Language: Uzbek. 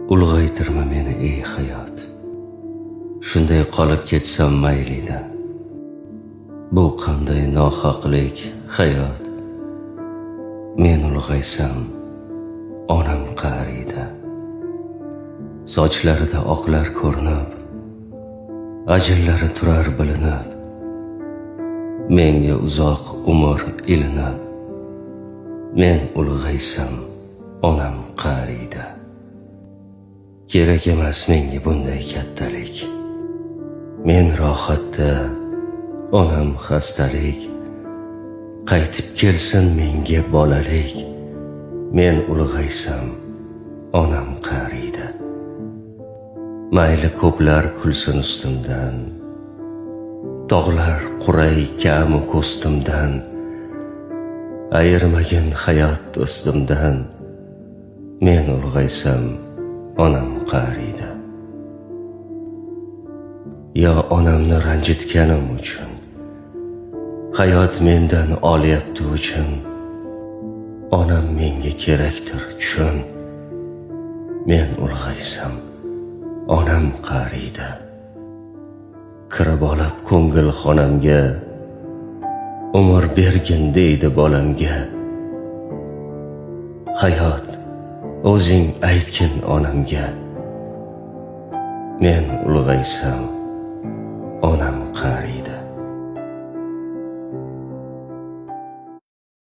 Ulg'aytirma meni ey hayot, shunday qolib ketsam maylida. Bu qanday nohaqlik hayot, men ulg'aysam onam qariydi. Sochlarida oqlar ko'rinib, ajinlari turar bilinib, menga uzoq umr ilinib, men ulg'aysam onam qariydi. Kerak emas menga bunday kattalik, men rohatda, onam xastalik. Qaytib kelsin menga bolalik, men ulg'aysam onam qariydi. Mayli ko'plar kulsin ustimdan, tog'lar quray kamu ko'stimdan, ayirmagin hayot do'stimdan, men ulg'aysam onam qariydi. Yo onamni ranjitganim uchun, hayot mendan olyapti uchun, onam menga kerakdir tushun, men ulg'aysam onam qariydi. Kirib olib ko'ngil xonamga, umr bergin deydi bolamga. Hayot o'zing aytgin onamga, men ulg'aysam onam qariydi.